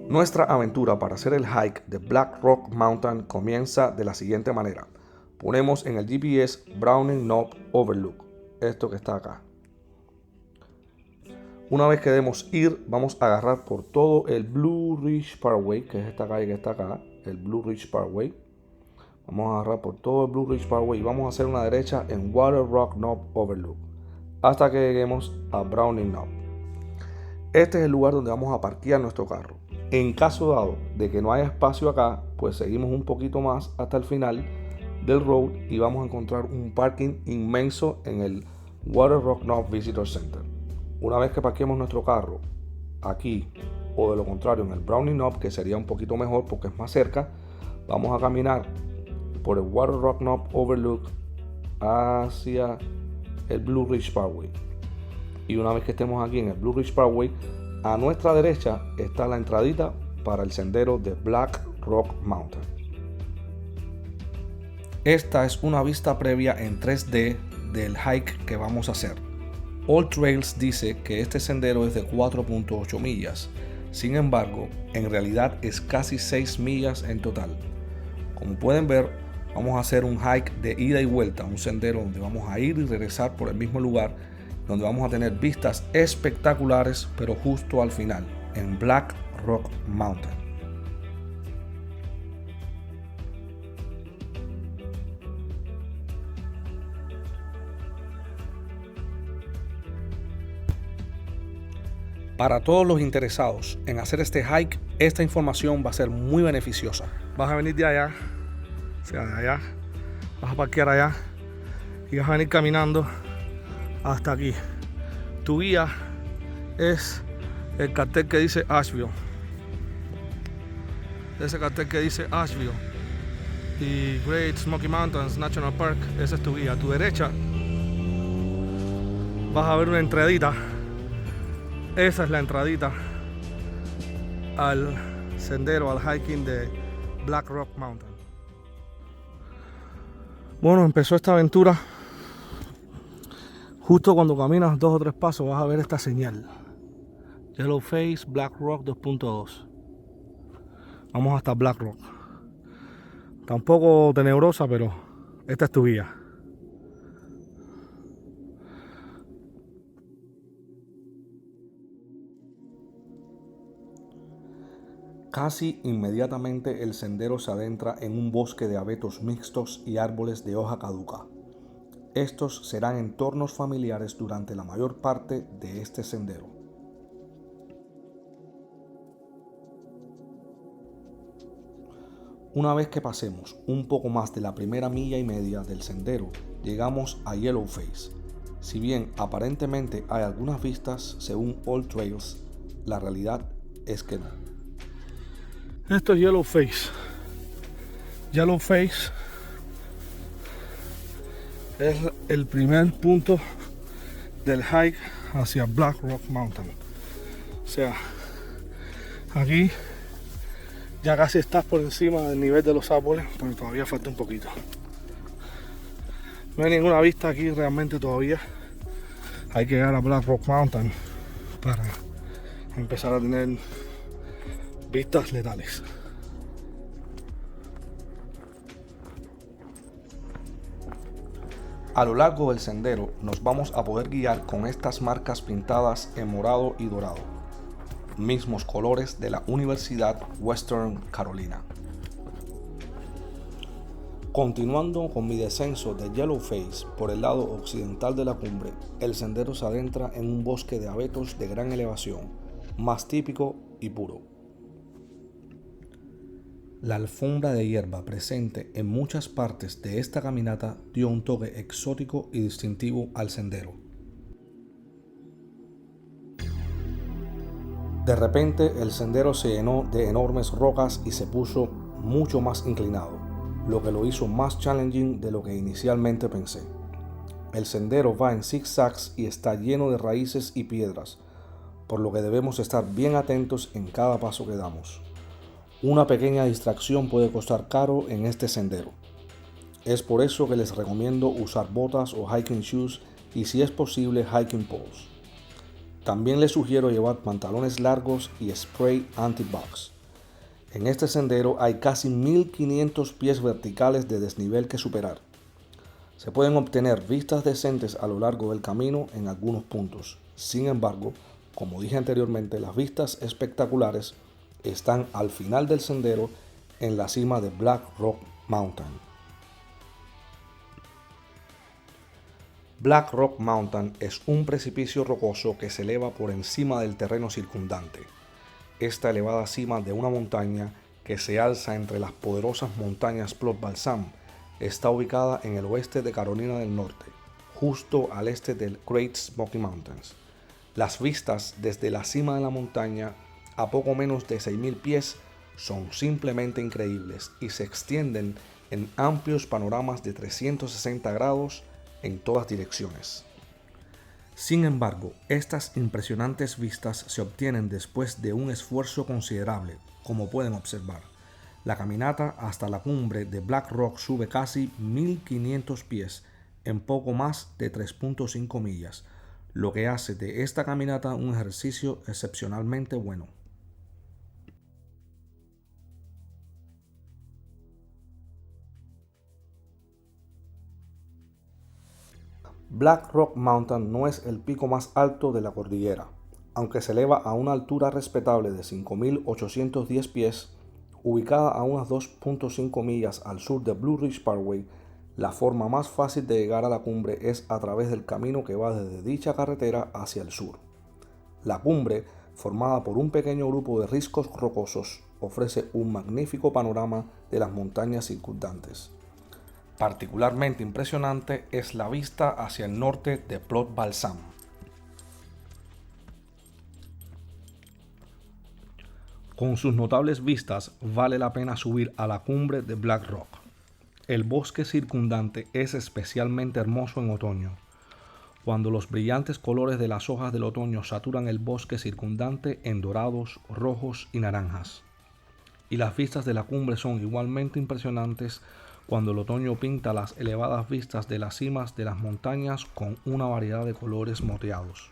Nuestra aventura para hacer el hike de Black Rock Mountain comienza de la siguiente manera. Ponemos en el GPS Browning Knob Overlook, esto que está acá. Una vez que debemos ir, vamos a agarrar por todo el Blue Ridge Parkway, que es esta calle que está acá, el Blue Ridge Parkway. Vamos a agarrar por todo el Blue Ridge Parkway y vamos a hacer una derecha en Water Rock Knob Overlook, hasta que lleguemos a Browning Knob. Este es el lugar donde vamos a parquear nuestro carro. En caso dado de que no haya espacio acá, pues seguimos un poquito más hasta el final del road y vamos a encontrar un parking inmenso en el Water Rock Knob Visitor Center. Una vez que parquemos nuestro carro aquí o de lo contrario en el Browning Knob, que sería un poquito mejor porque es más cerca, vamos a caminar por el Water Rock Knob Overlook hacia el Blue Ridge Parkway. Y una vez que estemos aquí en el Blue Ridge Parkway, a nuestra derecha está la entradita para el sendero de Black Rock Mountain. Esta es una vista previa en 3D del hike que vamos a hacer. All Trails dice que este sendero es de 4.8 millas. Sin embargo, en realidad es casi 6 millas en total. Como pueden ver, vamos a hacer un hike de ida y vuelta, un sendero donde vamos a ir y regresar por el mismo lugar, donde vamos a tener vistas espectaculares, pero justo al final, en Black Rock Mountain. Para todos los interesados en hacer este hike, esta información va a ser muy beneficiosa. Vas a venir de allá, o sea, de allá, vas a parquear allá y vas a venir caminando hasta aquí. Tu guía es el cartel que dice Asheville. Ese cartel que dice Asheville y Great Smoky Mountains National Park, ese es tu guía. A tu derecha vas a ver una entradita. Esa es la entradita al sendero, al hiking de Black Rock Mountain. Bueno, empezó esta aventura. Justo cuando caminas 2 o 3 pasos vas a ver esta señal. Yellow Face Black Rock 2.2. Vamos hasta Black Rock. Está un poco tenebrosa, pero esta es tu guía. Casi inmediatamente el sendero se adentra en un bosque de abetos mixtos y árboles de hoja caduca. Estos serán entornos familiares durante la mayor parte de este sendero. Una vez que pasemos un poco más de la primera milla y media del sendero, llegamos a Yellow Face. Si bien aparentemente hay algunas vistas según All Trails, la realidad es que no. Esto es Yellow Face. Yellow Face es el primer punto del hike hacia Black Rock Mountain. O sea, aquí ya casi estás por encima del nivel de los árboles, pero todavía falta un poquito. No hay ninguna vista aquí realmente todavía. Hay que llegar a Black Rock Mountain para empezar a tener vistas letales. A lo largo del sendero nos vamos a poder guiar con estas marcas pintadas en morado y dorado, mismos colores de la Universidad Western Carolina. Continuando con mi descenso de Yellow Face por el lado occidental de la cumbre, el sendero se adentra en un bosque de abetos de gran elevación, más típico y puro. La alfombra de hierba presente en muchas partes de esta caminata dio un toque exótico y distintivo al sendero. De repente el sendero se llenó de enormes rocas y se puso mucho más inclinado, lo que lo hizo más challenging de lo que inicialmente pensé. El sendero va en zigzags y está lleno de raíces y piedras, por lo que debemos estar bien atentos en cada paso que damos. Una pequeña distracción puede costar caro en este sendero. Es por eso que les recomiendo usar botas o hiking shoes y, si es posible, hiking poles. También les sugiero llevar pantalones largos y spray anti-bugs. En este sendero hay casi 1500 pies verticales de desnivel que superar. Se pueden obtener vistas decentes a lo largo del camino en algunos puntos. Sin embargo, como dije anteriormente, las vistas espectaculares están al final del sendero en la cima de Black Rock Mountain. Black Rock Mountain es un precipicio rocoso que se eleva por encima del terreno circundante. Esta elevada cima de una montaña que se alza entre las poderosas montañas Plot Balsam está ubicada en el oeste de Carolina del Norte, justo al este del Great Smoky Mountains. Las vistas desde la cima de la montaña a poco menos de 6.000 pies son simplemente increíbles y se extienden en amplios panoramas de 360 grados en todas direcciones. Sin embargo, estas impresionantes vistas se obtienen después de un esfuerzo considerable, como pueden observar. La caminata hasta la cumbre de Black Rock sube casi 1500 pies en poco más de 3.5 millas, lo que hace de esta caminata un ejercicio excepcionalmente bueno. Black Rock Mountain no es el pico más alto de la cordillera. Aunque se eleva a una altura respetable de 5.810 pies, ubicada a unas 2.5 millas al sur de Blue Ridge Parkway, la forma más fácil de llegar a la cumbre es a través del camino que va desde dicha carretera hacia el sur. La cumbre, formada por un pequeño grupo de riscos rocosos, ofrece un magnífico panorama de las montañas circundantes. Particularmente impresionante es la vista hacia el norte de Plot Balsam. Con sus notables vistas vale la pena subir a la cumbre de Black Rock. El bosque circundante es especialmente hermoso en otoño, cuando los brillantes colores de las hojas del otoño saturan el bosque circundante en dorados, rojos y naranjas. Y las vistas de la cumbre son igualmente impresionantes cuando el otoño pinta las elevadas vistas de las cimas de las montañas con una variedad de colores moteados.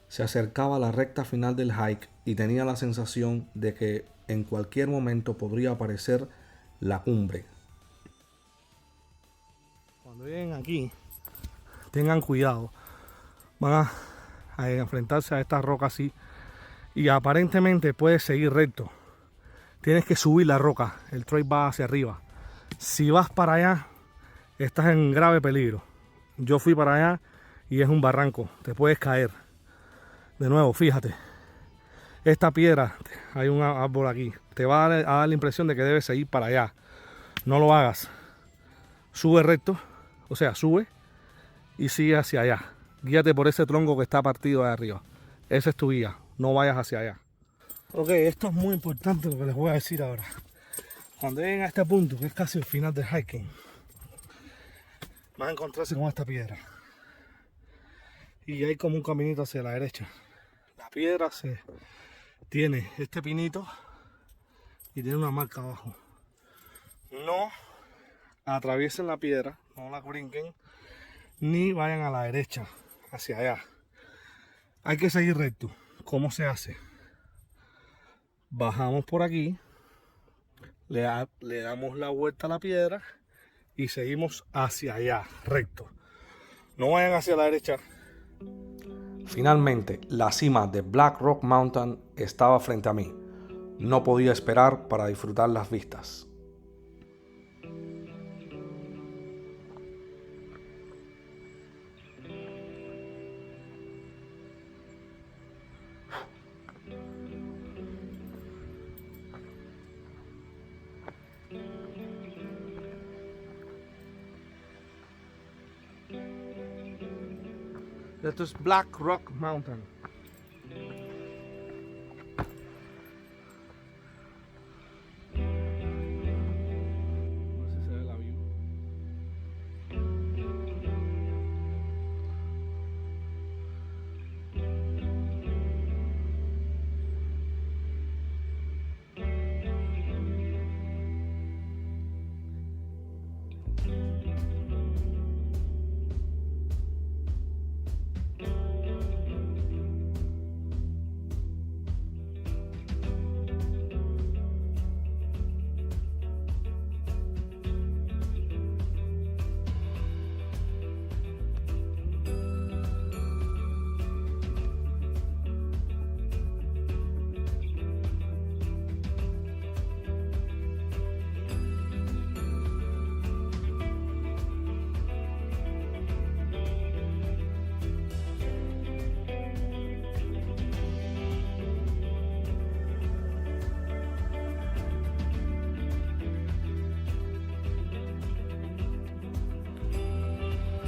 Se acercaba a la recta final del hike y tenía la sensación de que en cualquier momento podría aparecer la cumbre. Cuando lleguen aquí, tengan cuidado. Van a enfrentarse a estas rocas así y aparentemente puedes seguir recto. Tienes que subir la roca, el trail va hacia arriba. Si vas para allá, estás en grave peligro. Yo fui para allá y es un barranco, te puedes caer. De nuevo, fíjate, esta piedra, hay un árbol aquí, te va a dar la impresión de que debes seguir para allá. No lo hagas. Sube recto, o sea, sube y sigue hacia allá. Guíate por ese tronco que está partido de arriba. Esa es tu guía, no vayas hacia allá. Ok, esto es muy importante lo que les voy a decir ahora. Cuando lleguen a este punto, que es casi el final del hiking, van a encontrarse con esta piedra. Y hay como un caminito hacia la derecha. La piedra tiene este pinito y tiene una marca abajo. No atraviesen la piedra, no la brinquen, ni vayan a la derecha, hacia allá. Hay que seguir recto. ¿Cómo se hace? Bajamos por aquí, le damos la vuelta a la piedra y seguimos hacia allá, recto. No vayan hacia la derecha. Finalmente, la cima de Black Rock Mountain estaba frente a mí. No podía esperar para disfrutar las vistas. Esto es Black Rock Mountain.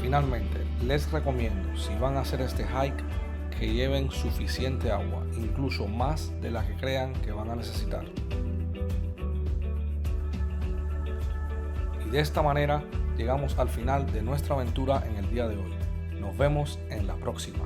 Finalmente, les recomiendo, si van a hacer este hike, que lleven suficiente agua, incluso más de la que crean que van a necesitar. Y de esta manera llegamos al final de nuestra aventura en el día de hoy. Nos vemos en la próxima.